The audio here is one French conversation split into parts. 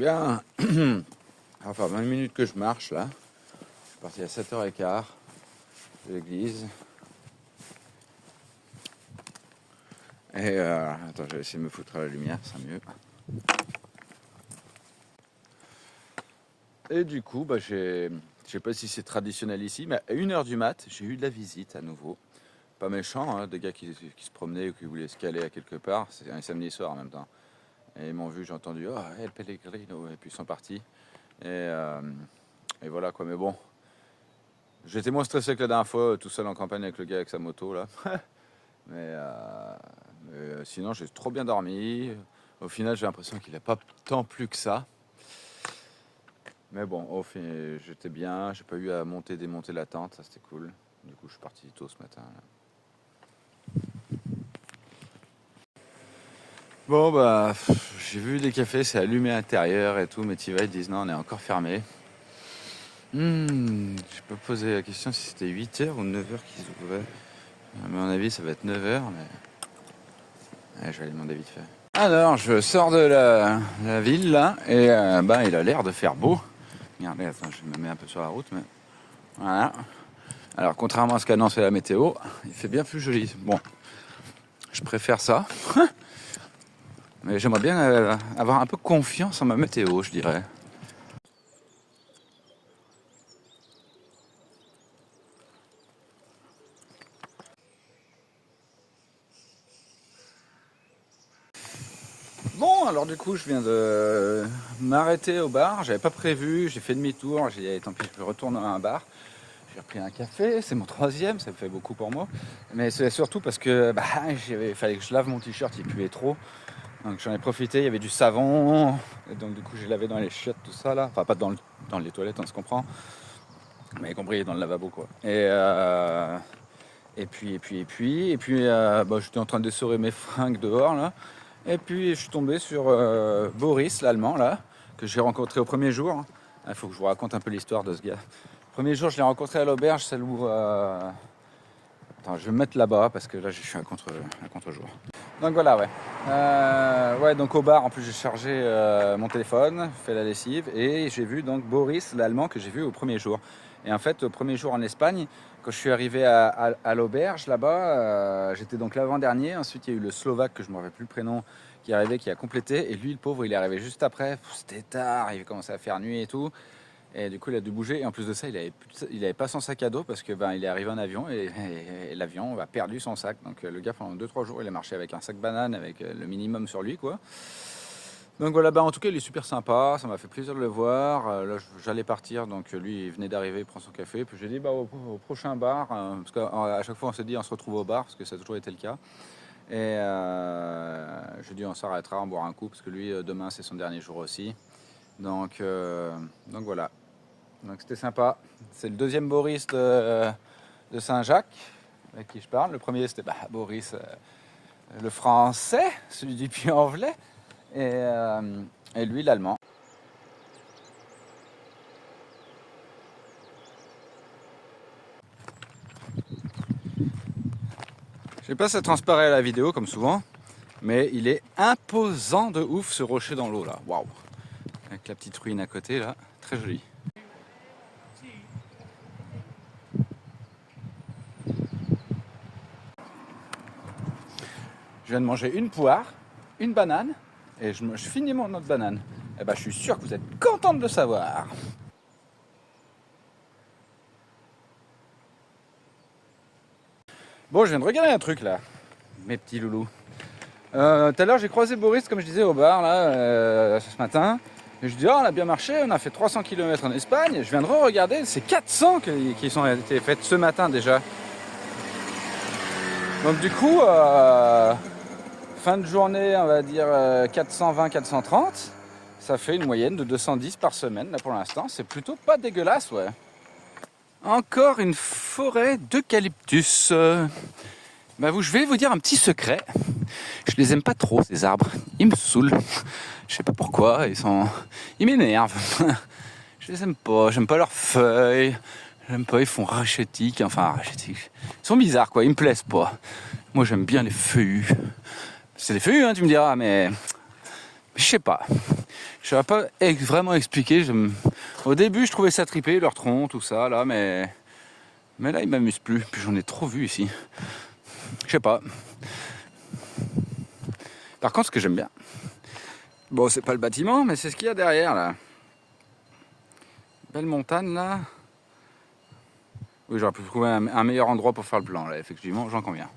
bien. Enfin, 20 minutes que je marche là. Je suis parti à 7h15 de l'église. Et attends, je vais essayer de me foutre à la lumière, c'est mieux. Et du coup, je sais pas si c'est traditionnel ici, mais à 1h du mat, j'ai eu de la visite à nouveau. Pas méchant, hein, des gars qui se promenaient ou qui voulaient se caler à quelque part. C'est un samedi soir en même temps. Et ils m'ont vu, j'ai entendu « Oh, El Pellegrino » et puis ils sont partis. Et voilà quoi, mais bon. J'étais moins stressé que la dernière fois, tout seul en campagne avec le gars avec sa moto là. mais sinon, j'ai trop bien dormi. Au final, j'ai l'impression qu'il n'a pas tant plu que ça. Mais bon, au final, j'étais bien. J'ai pas eu à monter, démonter la tente, ça c'était cool. Du coup, je suis parti tôt ce matin. Là. Bon bah, j'ai vu des cafés, c'est allumé à l'intérieur et tout, mais tu vas, ils disent non, on est encore fermé. J'ai pas posé la question si c'était 8h ou 9h qu'ils ouvraient. À mon avis, ça va être 9h, mais ouais, je vais aller demander vite fait. Alors, je sors de la ville là, et il a l'air de faire beau. Regardez, attends, je me mets un peu sur la route, mais voilà. Alors, contrairement à ce qu'annonçait la météo, il fait bien plus joli. Bon, je préfère ça. Mais j'aimerais bien avoir un peu confiance en ma météo, je dirais. Bon, alors du coup, je viens de m'arrêter au bar. J'avais pas prévu, j'ai fait demi-tour. J'ai dit, tant pis, je retourne à un bar. J'ai repris un café, c'est mon 3e, ça me fait beaucoup pour moi. Mais c'est surtout parce que il fallait que je lave mon t-shirt, il puait trop. Donc j'en ai profité, il y avait du savon. Et donc du coup, j'ai lavé dans les chiottes, tout ça là. Enfin, pas dans les toilettes, on se comprend. Mais y compris dans le lavabo, quoi. Et puis, j'étais en train d'essorer mes fringues dehors là. Et puis je suis tombé sur Boris, l'Allemand là, que j'ai rencontré au premier jour. Il faut que je vous raconte un peu l'histoire de ce gars. Le premier jour, je l'ai rencontré à l'auberge, celle où... Attends, je vais me mettre là-bas parce que là, je suis à contre-jour. Donc voilà, ouais. Donc au bar, en plus, j'ai chargé mon téléphone, fait la lessive et j'ai vu donc Boris, l'Allemand, que j'ai vu au premier jour. Et en fait, au premier jour en Espagne, quand je suis arrivé à l'auberge là-bas, j'étais donc l'avant-dernier. Ensuite, il y a eu le Slovaque, que je ne me rappelle plus le prénom, qui est arrivé, qui a complété. Et lui, le pauvre, il est arrivé juste après. C'était tard, il commençait à faire nuit et tout. Et du coup, il a dû bouger. Et en plus de ça, il avait pas son sac à dos parce que il est arrivé en avion et l'avion a perdu son sac. Donc le gars, pendant 2-3 jours, il a marché avec un sac banane, avec le minimum sur lui, quoi. Donc voilà, en tout cas, il est super sympa. Ça m'a fait plaisir de le voir. Là, j'allais partir, donc lui, il venait d'arriver, il prend son café. Puis j'ai dit, au prochain bar, parce qu'à chaque fois, on se dit, on se retrouve au bar, parce que ça a toujours été le cas. Et je dis, on s'arrêtera, on boira un coup, parce que lui, demain, c'est son dernier jour aussi. Donc voilà. Donc c'était sympa. C'est le deuxième Boris de Saint-Jacques avec qui je parle. Le premier, c'était Boris, le français, celui du Puy-en-Velay. Et lui, l'allemand. Je sais pas si ça transparaît à la vidéo comme souvent, mais il est imposant de ouf ce rocher dans l'eau là. Waouh! Avec la petite ruine à côté là, très joli. Je viens de manger une poire, une banane, et je finis mon autre banane. Et je suis sûr que vous êtes contents de le savoir. Bon, je viens de regarder un truc là, mes petits loulous. Tout à l'heure, j'ai croisé Boris, comme je disais, au bar là, ce matin. Et je dis, on a bien marché, on a fait 300 km en Espagne. Et je viens de re-regarder, c'est 400 qui sont été faites ce matin déjà. Donc du coup, fin de journée, on va dire 420-430. Ça fait une moyenne de 210 par semaine, là pour l'instant. C'est plutôt pas dégueulasse, ouais. Encore une forêt d'eucalyptus. Je vais vous dire un petit secret. Je les aime pas trop, ces arbres. Ils me saoulent. Je sais pas pourquoi, ils m'énervent. Je les aime pas, j'aime pas leurs feuilles. J'aime pas, ils font rachetique. Ils sont bizarres, quoi, ils me plaisent pas. Moi, j'aime bien les feuillus. C'est des feuillus, hein, tu me diras, mais Je sais pas. Je ne saurais pas vraiment expliquer. Au début, je trouvais ça trippé, leur tronc, tout ça, là, mais là, ils m'amusent plus. Puis j'en ai trop vu ici. Je sais pas. Par contre, ce que j'aime bien, bon, c'est pas le bâtiment, mais c'est ce qu'il y a derrière, là. Belle montagne, là. Oui, j'aurais pu trouver un meilleur endroit pour faire le plan, là, effectivement, j'en conviens.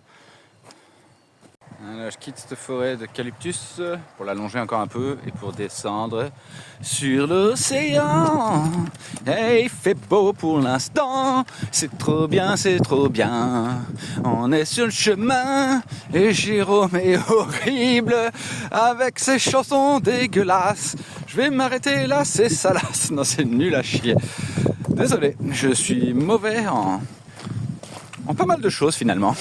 Là, je quitte cette forêt d'eucalyptus pour la longer encore un peu et pour descendre sur l'océan. Hey, il fait beau pour l'instant, c'est trop bien, c'est trop bien. On est sur le chemin et Jérôme est horrible avec ses chansons dégueulasses. Je vais m'arrêter là, c'est salace. Non, c'est nul à chier. Désolé, je suis mauvais en pas mal de choses finalement.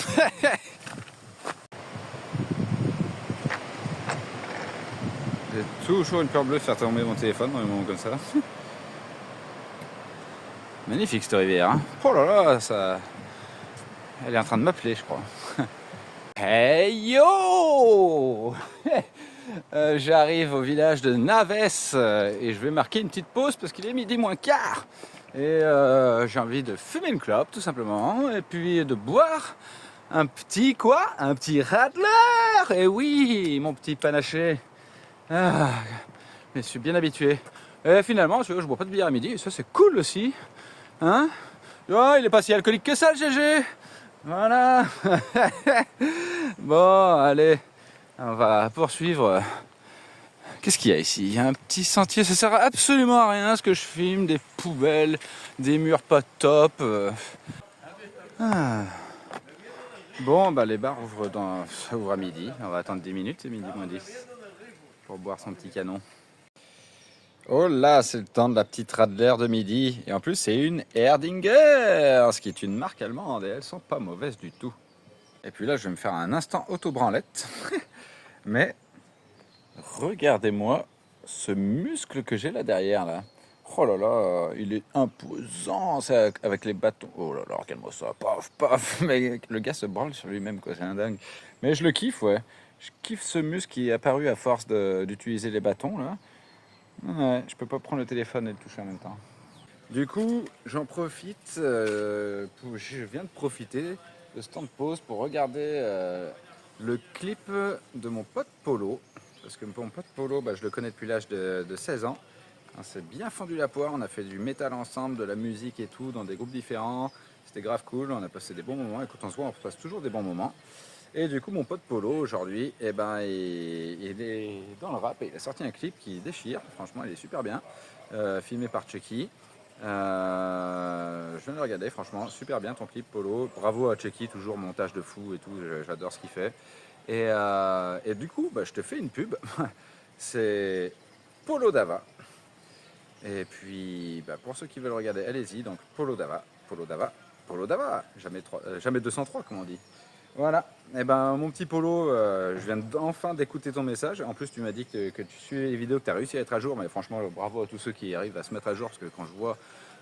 J'ai toujours une peur bleue de faire tomber mon téléphone dans les moments comme ça. Magnifique cette rivière. Hein. Oh là là, ça... Elle est en train de m'appeler, je crois. Hey yo j'arrive au village de Naves et je vais marquer une petite pause parce qu'il est midi moins quart. Et j'ai envie de fumer une clope tout simplement et puis de boire un petit quoi? Un petit Radler. Et oui, mon petit panaché. Ah, je suis bien habitué. Et finalement, je bois pas de bière à midi, et ça c'est cool aussi. Hein? Oh, il est pas si alcoolique que ça le GG. Voilà. Bon, allez, on va poursuivre. Qu'est-ce qu'il y a ici? Il y a un petit sentier, ça sert absolument à rien ce que je filme, des poubelles, des murs pas top. Ah. Bon, bah les bars ça ouvre à midi. On va attendre 10 minutes, c'est midi moins 10 pour boire son petit canon. Oh là, c'est le temps de la petite Radler de midi. Et en plus, c'est une Erdinger, ce qui est une marque allemande. Et elles sont pas mauvaises du tout. Et puis là, je vais me faire un instant auto-branlette. Mais regardez-moi ce muscle que j'ai là derrière. Là. Oh là là, il est imposant avec les bâtons. Oh là là, regarde-moi ça. Paf, paf. Mais le gars se branle sur lui-même, quoi. C'est un dingue. Mais je le kiffe, ouais. Je kiffe ce muscle qui est apparu à force d'utiliser les bâtons, là. Ouais, je peux pas prendre le téléphone et le toucher en même temps. Du coup, j'en profite, je viens de profiter de ce temps de pause pour regarder le clip de mon pote Polo. Parce que mon pote Polo, bah, je le connais depuis l'âge de 16 ans. On s'est bien fendu la poire, on a fait du métal ensemble, de la musique et tout, dans des groupes différents. C'était grave cool, on a passé des bons moments. Et quand on se voit, on passe toujours des bons moments. Et du coup, mon pote Polo, aujourd'hui, eh ben, il est dans le rap et il a sorti un clip qui déchire. Franchement, il est super bien. Filmé par Chucky. Je viens de le regarder, franchement, super bien ton clip, Polo. Bravo à Chucky, toujours montage de fou et tout. J'adore ce qu'il fait. Et du coup, bah, je te fais une pub. C'est Polo Dava. Et puis, bah, pour ceux qui veulent regarder, allez-y. Donc, Polo Dava, Polo Dava, Polo Dava. Jamais 203, comme on dit. Voilà, et eh ben mon petit Polo, je viens enfin d'écouter ton message. En plus, tu m'as dit que tu suivais les vidéos, que tu as réussi à être à jour. Mais franchement, bravo à tous ceux qui arrivent à se mettre à jour. Parce que quand je vois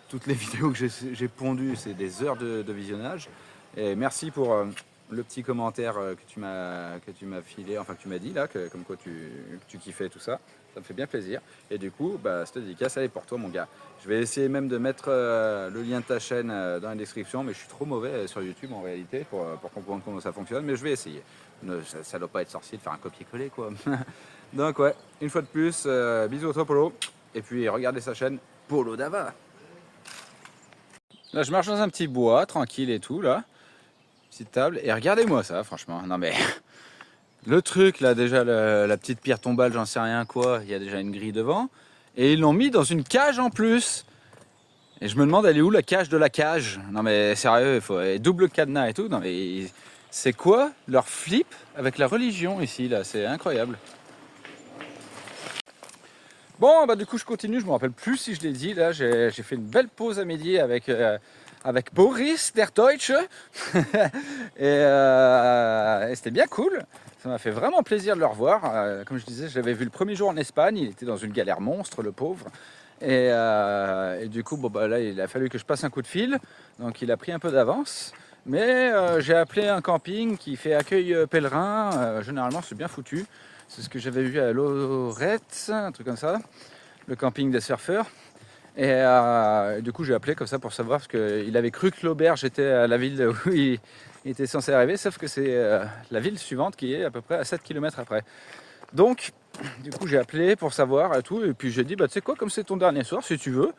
toutes les vidéos que j'ai pondues, c'est des heures de visionnage. Et merci pour le petit commentaire que tu m'as filé, enfin que tu m'as dit là, comme quoi tu kiffais tout ça. Ça me fait bien plaisir. Et du coup, bah, cette dédicace, elle est pour toi, mon gars. Je vais essayer même de mettre le lien de ta chaîne dans la description, mais je suis trop mauvais sur YouTube en réalité pour comprendre comment ça fonctionne, mais je vais essayer. Ça doit pas être sorcier de faire un copier-coller, quoi. Donc ouais, une fois de plus, bisous à toi, Polo. Et puis regardez sa chaîne, Polo Dava. Là, je marche dans un petit bois, tranquille et tout, là. Petite table. Et regardez-moi ça, franchement. Non mais... Le truc, là, déjà, la petite pierre tombale, j'en sais rien quoi, il y a déjà une grille devant. Et ils l'ont mis dans une cage en plus. Et je me demande, elle est où la cage de la cage? Non mais sérieux, il faut double cadenas et tout. Non mais c'est quoi leur flip avec la religion ici, là? C'est incroyable. Bon, bah du coup, je continue, je me rappelle plus si je l'ai dit. Là, j'ai fait une belle pause à midi avec Boris der Deutsche. et c'était bien cool. Ça m'a fait vraiment plaisir de le revoir. Comme je disais, je l'avais vu le premier jour en Espagne. Il était dans une galère monstre, le pauvre. Et du coup, bon, bah, là, il a fallu que je passe un coup de fil. Donc, il a pris un peu d'avance. Mais j'ai appelé un camping qui fait accueil pèlerin. Généralement, c'est bien foutu. C'est ce que j'avais vu à Lorette, un truc comme ça, le camping des surfeurs. Et du coup j'ai appelé comme ça pour savoir, parce qu'il avait cru que l'auberge était à la ville où il était censé arriver, sauf que c'est la ville suivante qui est à peu près à 7 km après. Donc du coup j'ai appelé pour savoir et tout, et puis j'ai dit bah tu sais quoi, comme c'est ton dernier soir, si tu veux,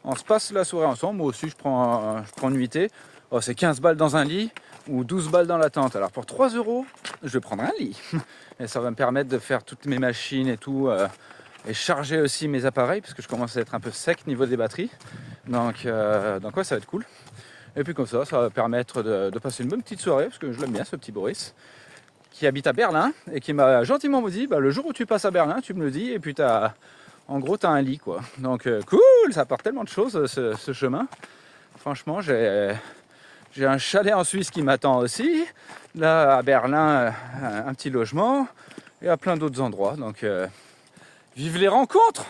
on se passe la soirée ensemble, moi aussi je prends une nuitée. Oh, c'est 15 balles dans un lit ou 12 balles dans la tente. Alors pour 3 euros, je vais prendre un lit. Et ça va me permettre de faire toutes mes machines et tout, et charger aussi mes appareils, parce que je commence à être un peu sec niveau des batteries. Donc ouais, ça va être cool. Et puis comme ça va permettre de passer une bonne petite soirée, parce que je l'aime bien ce petit Boris, qui habite à Berlin, et qui m'a gentiment dit, bah, le jour où tu passes à Berlin, tu me le dis, et puis en gros t'as un lit quoi. Donc cool, ça apporte tellement de choses ce chemin. Franchement, j'ai un chalet en Suisse qui m'attend aussi. Là, à Berlin, un petit logement. Et à plein d'autres endroits. Donc, vive les rencontres!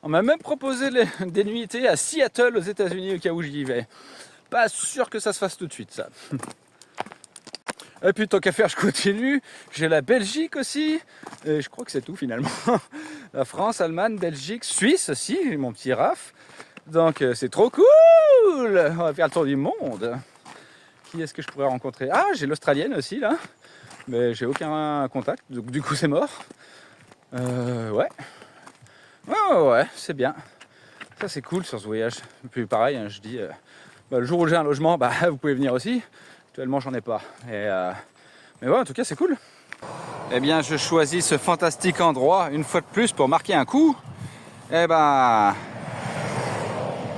On m'a même proposé des nuitées à Seattle, aux États-Unis, au cas où j'y vais. Pas sûr que ça se fasse tout de suite, ça. Et puis, tant qu'à faire, je continue. J'ai la Belgique aussi. Et je crois que c'est tout, finalement. La France, Allemagne, Belgique, Suisse aussi. J'ai mon petit Raph. Donc c'est trop cool! On va faire le tour du monde. Qui est-ce que je pourrais rencontrer? Ah, j'ai l'Australienne aussi là. Mais j'ai aucun contact, donc du coup c'est mort. Ouais. Ouais, c'est bien. Ça c'est cool sur ce voyage. Et puis pareil, hein, je dis, le jour où j'ai un logement, bah vous pouvez venir aussi. Actuellement j'en ai pas. Mais ouais, en tout cas c'est cool. Eh bien je choisis ce fantastique endroit une fois de plus pour marquer un coup. Eh ben...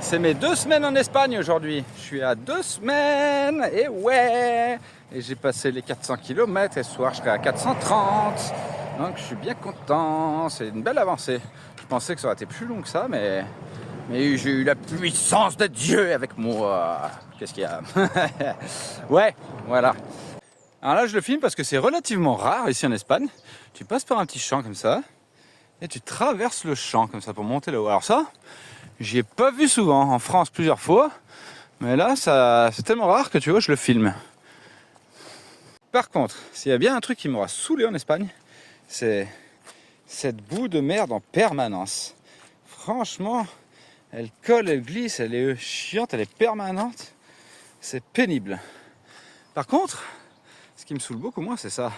c'est mes 2 semaines en Espagne aujourd'hui. Je suis à 2 semaines, et ouais. Et j'ai passé les 400 km et ce soir je serai à 430. Donc je suis bien content, c'est une belle avancée. Je pensais que ça aurait été plus long que ça, mais j'ai eu la puissance de Dieu avec moi. Qu'est-ce qu'il y a? Ouais, voilà. Alors là je le filme parce que c'est relativement rare ici en Espagne. Tu passes par un petit champ comme ça, et tu traverses le champ comme ça pour monter là-haut. Alors ça... j'y ai pas vu souvent, en France plusieurs fois, mais là c'est tellement rare que tu vois, je le filme. Par contre, s'il y a bien un truc qui m'aura saoulé en Espagne, c'est cette boue de merde en permanence. Franchement, elle colle, elle glisse, elle est chiante, elle est permanente. C'est pénible. Par contre, ce qui me saoule beaucoup moins, c'est ça.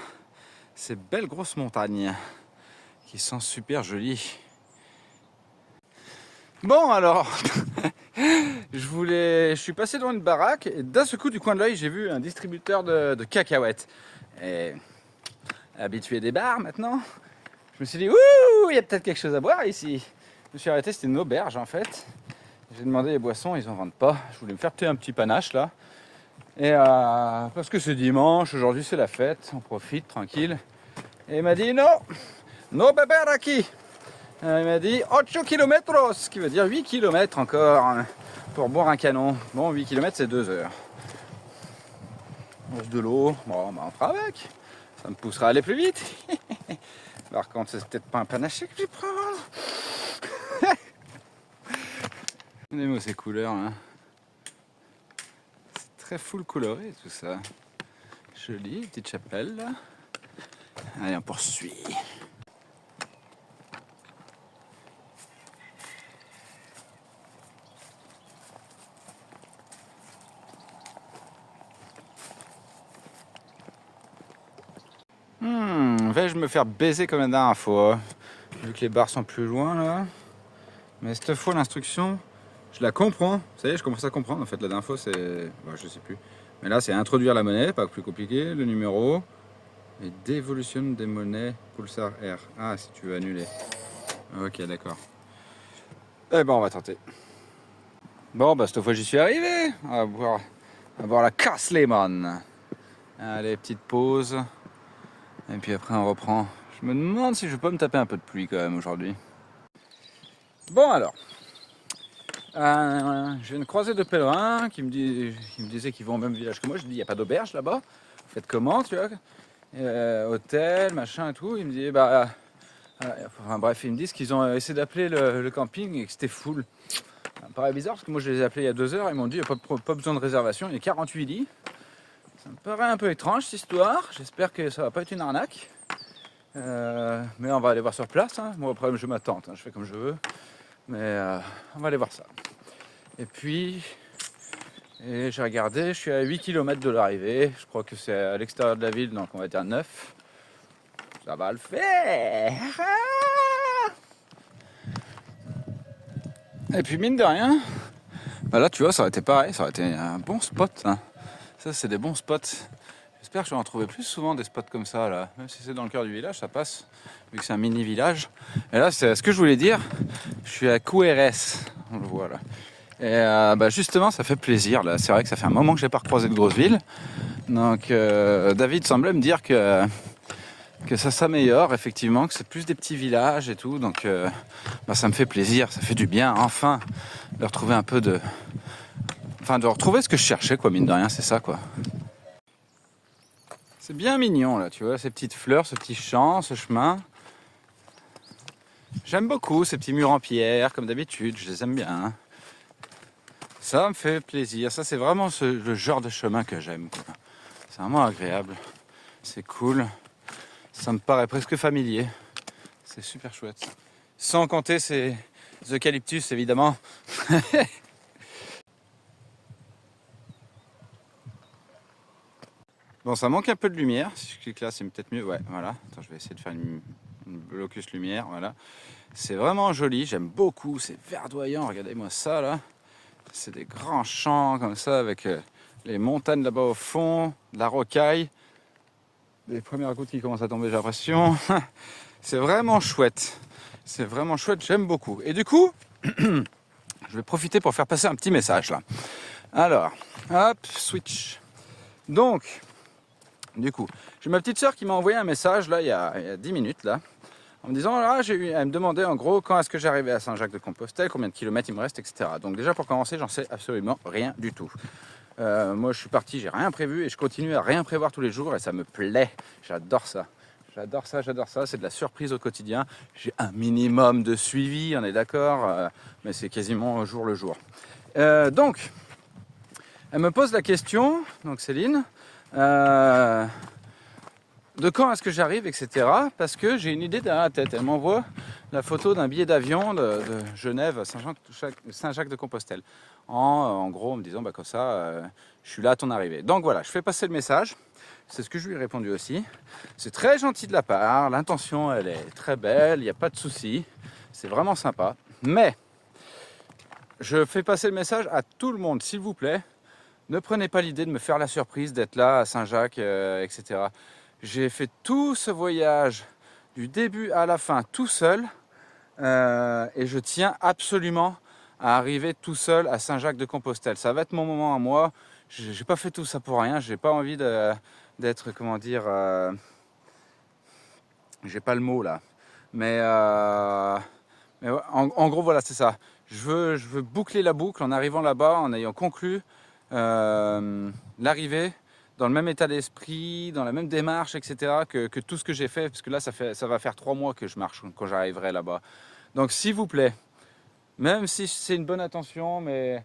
Ces belles grosses montagnes qui sont super jolies. Bon alors, je suis passé devant une baraque et d'un seul coup du coin de l'œil j'ai vu un distributeur de cacahuètes. Et habitué des bars maintenant, je me suis dit ouh, il y a peut-être quelque chose à boire ici. Je me suis arrêté, c'était une auberge en fait. J'ai demandé les boissons, ils en vendent pas. Je voulais me faire un petit panache là. Et parce que c'est dimanche, aujourd'hui c'est la fête, on profite tranquille. Et il m'a dit non, no beber aquí. Il m'a dit 8 km, ce qui veut dire 8 km encore pour boire un canon. Bon, 8 km c'est 2 heures. On offre de l'eau, bon, bah, on fera avec. Ça me poussera à aller plus vite. Par contre, c'est peut-être pas un panaché que je vais prendre. On aime ces couleurs. Hein. C'est très full coloré tout ça. Joli, petite chapelle là. Allez, on poursuit. Vais-je me faire baiser comme la dernière fois, vu que les barres sont plus loin là. Mais cette fois l'instruction, je la comprends. Ça y est, je commence à comprendre. En fait, la dernière fois c'est... Bon, je sais plus. Mais là c'est introduire la monnaie, pas plus compliqué, le numéro. Et dévolution des monnaies, pulsar R. Ah, si tu veux annuler. Ok, d'accord. Eh ben on va tenter. Bon, bah cette fois j'y suis arrivé. On va voir la Casse Lemon. Allez, petite pause. Et puis après on reprend. Je me demande si je peux me taper un peu de pluie quand même aujourd'hui. Bon alors. J'ai une croisée de pèlerins qui me disaient qu'ils vont au même village que moi. Je dis il n'y a pas d'auberge là-bas. Faites comment, tu vois, hôtel, machin et tout. Ils me disaient enfin bref, ils me disent qu'ils ont essayé d'appeler le camping et que c'était full. Ça me paraît bizarre parce que moi je les ai appelés il y a 2 heures. Ils m'ont dit il n'y a pas besoin de réservation, il y a 48 lits. Ça me paraît un peu étrange cette histoire, j'espère que ça va pas être une arnaque. Mais on va aller voir sur place. Hein. Moi, après, je m'attends, hein. Je fais comme je veux. Mais on va aller voir ça. Et puis, j'ai regardé, je suis à 8 km de l'arrivée. Je crois que c'est à l'extérieur de la ville, donc on va dire 9. Ça va le faire. Et puis, mine de rien, bah là, tu vois, ça aurait été pareil. Ça aurait été un bon spot. Hein. Ça, c'est des bons spots. J'espère que je vais en trouver plus souvent des spots comme ça, là. Même si c'est dans le cœur du village, ça passe, vu que c'est un mini-village. Et là, c'est ce que je voulais dire. Je suis à Couérès, on le voit là. Et bah justement, ça fait plaisir, là. C'est vrai que ça fait un moment que je n'ai pas recroisé de grosse ville. Donc, David semblait me dire que ça s'améliore, effectivement, que c'est plus des petits villages et tout. Donc, bah, ça me fait plaisir, ça fait du bien, enfin, de retrouver un peu de... Enfin, de retrouver ce que je cherchais, quoi, mine de rien, c'est ça, quoi. C'est bien mignon là, tu vois, ces petites fleurs, ce petit champ, ce chemin. J'aime beaucoup ces petits murs en pierre, comme d'habitude, je les aime bien. Ça me fait plaisir, ça c'est vraiment le genre de chemin que j'aime. C'est vraiment agréable, c'est cool, ça me paraît presque familier. C'est super chouette. Sans compter ces eucalyptus évidemment. Bon, ça manque un peu de lumière. Si je clique là, c'est peut-être mieux. Ouais, voilà. Attends, je vais essayer de faire une blocus lumière. Voilà. C'est vraiment joli. J'aime beaucoup. C'est verdoyant. Regardez-moi ça là. C'est des grands champs comme ça avec les montagnes là-bas au fond, de la rocaille. Les premières gouttes qui commencent à tomber, j'ai l'impression. C'est vraiment chouette. C'est vraiment chouette. J'aime beaucoup. Et du coup, je vais profiter pour faire passer un petit message là. Alors, hop, switch. Donc, du coup, j'ai ma petite sœur qui m'a envoyé un message là il y a 10 minutes là, en me disant là, elle me demandait en gros quand est-ce que j'arrivais à Saint-Jacques-de-Compostelle, combien de kilomètres il me reste, etc. Donc déjà pour commencer, j'en sais absolument rien du tout. Moi je suis parti, j'ai rien prévu et je continue à rien prévoir tous les jours et ça me plaît. J'adore ça. J'adore ça, j'adore ça. C'est de la surprise au quotidien. J'ai un minimum de suivi, on est d'accord, mais c'est quasiment au jour le jour. Donc, elle me pose la question, donc Céline. De quand est-ce que j'arrive, etc. Parce que j'ai une idée derrière la tête. Elle m'envoie la photo d'un billet d'avion de Genève à Saint-Jacques-de-Compostelle. En gros, en me disant, bah, comme ça, je suis là à ton arrivée. Donc voilà, je fais passer le message. C'est ce que je lui ai répondu aussi. C'est très gentil de la part. L'intention, elle est très belle. Il n'y a pas de souci. C'est vraiment sympa. Mais, je fais passer le message à tout le monde, s'il vous plaît. Ne prenez pas l'idée de me faire la surprise d'être là à Saint-Jacques, etc. J'ai fait tout ce voyage du début à la fin tout seul et je tiens absolument à arriver tout seul à Saint-Jacques-de-Compostelle. Ça va être mon moment à moi. J'ai pas fait tout ça pour rien. J'ai pas envie d'être, comment dire, j'ai pas le mot là. Mais en gros voilà, c'est ça. Je veux boucler la boucle en arrivant là-bas, en ayant conclu l'arrivée dans le même état d'esprit, dans la même démarche, etc. que tout ce que j'ai fait, parce que là ça va faire 3 mois que je marche quand j'arriverai là-bas. Donc s'il vous plaît, même si c'est une bonne intention, mais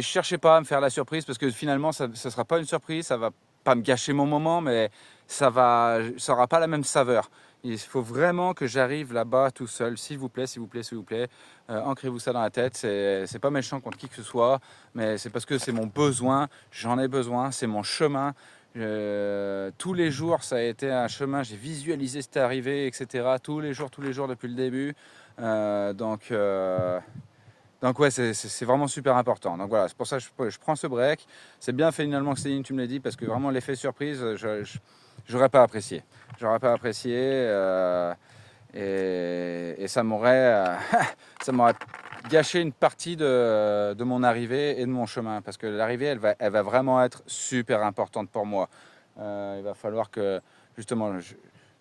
cherchez pas à me faire la surprise, parce que finalement ça ne sera pas une surprise, ça va pas me gâcher mon moment, mais ça aura pas la même saveur. Il faut vraiment que j'arrive là-bas tout seul, s'il vous plaît, s'il vous plaît, s'il vous plaît. Ancrez-vous ça dans la tête, c'est pas méchant contre qui que ce soit, mais c'est parce que c'est mon besoin, j'en ai besoin, c'est mon chemin. Tous les jours, ça a été un chemin, j'ai visualisé cette arrivée, etc. Tous les jours, depuis le début. Donc ouais, c'est vraiment super important. Donc voilà, c'est pour ça que je prends ce break. C'est bien fait finalement que Céline, tu me l'as dit, parce que vraiment l'effet surprise, j'aurais pas apprécié. J'aurais pas apprécié et ça m'aurait gâché une partie de mon arrivée et de mon chemin. Parce que l'arrivée, elle va vraiment être super importante pour moi. Il va falloir que, justement,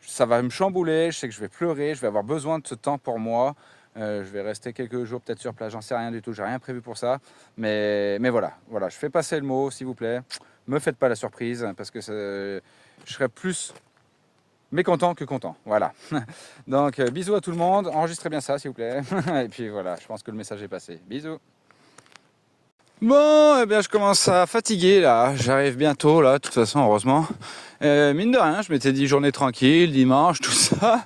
ça va me chambouler, je sais que je vais pleurer, je vais avoir besoin de ce temps pour moi. Je vais rester quelques jours peut-être sur place, j'en sais rien du tout, j'ai rien prévu pour ça. Mais voilà, je fais passer le mot, s'il vous plaît. Me faites pas la surprise, parce que je serai plus mécontent que content. Voilà. Donc bisous à tout le monde, enregistrez bien ça s'il vous plaît. Et puis voilà, je pense que le message est passé. Bisous. Bon, eh bien, je commence à fatiguer là. J'arrive bientôt là, de toute façon, heureusement. Mine de rien, je m'étais dit journée tranquille, dimanche, tout ça.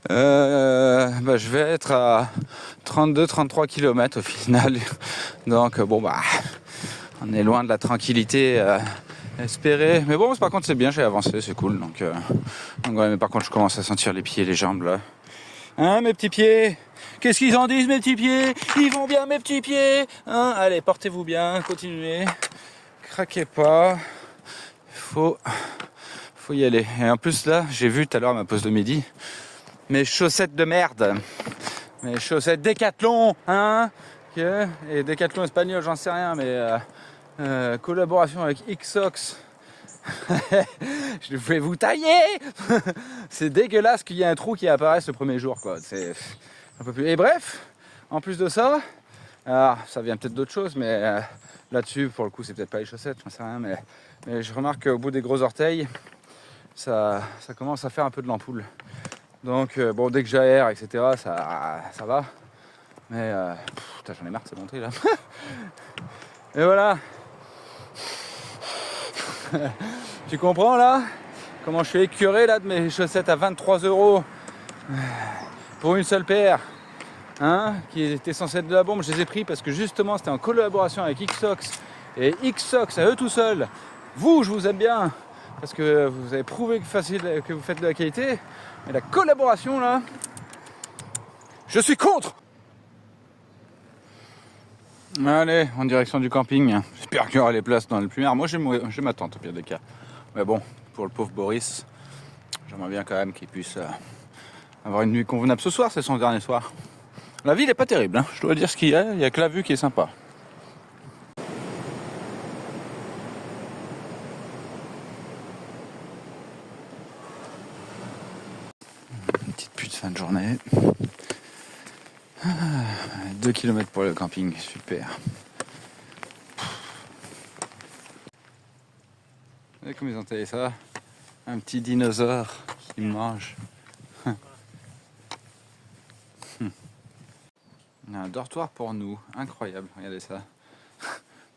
Je vais être à 32-33 km au final. Donc, bon, bah, on est loin de la tranquillité espérée. Mais bon, par contre, c'est bien, j'ai avancé, c'est cool. Donc ouais, mais par contre, je commence à sentir les pieds, les jambes là. Hein, mes petits pieds? Qu'est-ce qu'ils en disent, mes petits pieds? Ils vont bien, mes petits pieds? Hein, allez, portez-vous bien, continuez. Craquez pas. Faut y aller. Et en plus, là, j'ai vu tout à l'heure à ma pause de midi, mes chaussettes de merde. Mes chaussettes Décathlon, hein? Et Décathlon espagnol, j'en sais rien, mais collaboration avec Xox. Je vais vous tailler. C'est dégueulasse qu'il y ait un trou qui apparaisse le premier jour, quoi. C'est un peu plus. Et bref, en plus de ça, alors, ça vient peut-être d'autre chose, mais là-dessus, pour le coup, c'est peut-être pas les chaussettes, j'en sais rien, mais je remarque qu'au bout des gros orteils, ça commence à faire un peu de l'ampoule. Donc bon, dès que j'aère, etc., ça va. Mais putain, j'en ai marre de se montrer là. Et voilà. Tu comprends là? Comment je suis écœuré là de mes chaussettes à 23 € pour une seule paire, hein, qui était censée être de la bombe. Je les ai pris parce que justement c'était en collaboration avec Xox. Et Xox à eux tout seuls. Vous, je vous aime bien parce que vous avez prouvé que vous faites de la qualité. Mais la collaboration là, je suis contre. Allez, en direction du camping. J'espère qu'il y aura les places dans le plumière. Moi j'ai ma tente au pire des cas. Mais bon, pour le pauvre Boris, j'aimerais bien quand même qu'il puisse avoir une nuit convenable. Ce soir, c'est son dernier soir. La ville est pas terrible, hein. Je dois dire ce qu'il y a. Il y a que la vue qui est sympa. Une petite pute fin de journée. 2 km pour le camping, super. Vous voyez comme ils ont taillé ça? Un petit dinosaure qui mange. Un dortoir pour nous, incroyable, regardez ça.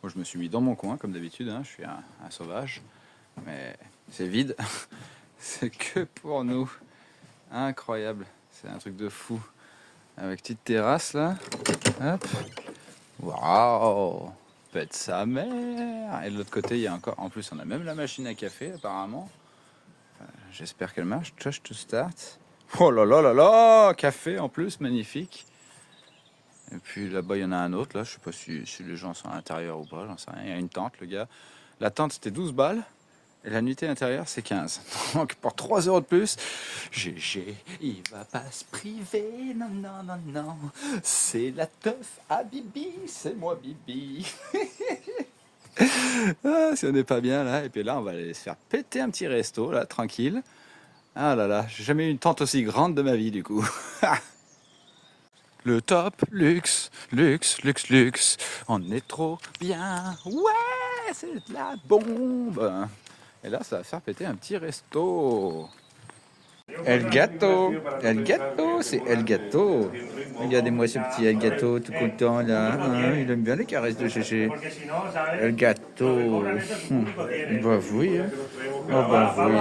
Moi je me suis mis dans mon coin comme d'habitude, hein. Je suis un sauvage, mais c'est vide. C'est que pour nous, incroyable, c'est un truc de fou. Avec petite terrasse là, hop, waouh, pète sa mère. Et de l'autre côté il y a encore, en plus on a même la machine à café apparemment. Enfin, j'espère qu'elle marche. Touch to start. Oh là là là là, café en plus, magnifique. Et puis là-bas il y en a un autre là, je sais pas si les gens sont à l'intérieur ou pas, j'en sais rien. Il y a une tente, le gars. La tente c'était 12 balles. Et la nuitée intérieure, c'est 15. Donc pour 3 € de plus, GG, il va pas se priver. Non, non, non, non. C'est la teuf à Bibi, c'est moi Bibi. Ah, si on n'est pas bien là. Et puis là, on va aller se faire péter un petit resto, là, tranquille. Ah là là, j'ai jamais eu une tente aussi grande de ma vie, du coup. Le top, luxe, luxe, luxe, luxe. On est trop bien. Ouais, c'est de la bombe. Et là, ça va faire péter un petit resto. El Gato, c'est El Gato. Regardez-moi ce petit El Gato, tout content là. Hein, il aime bien les caresses de Gégé. El Gato. Il va avouer, hein. Oh, bah oui.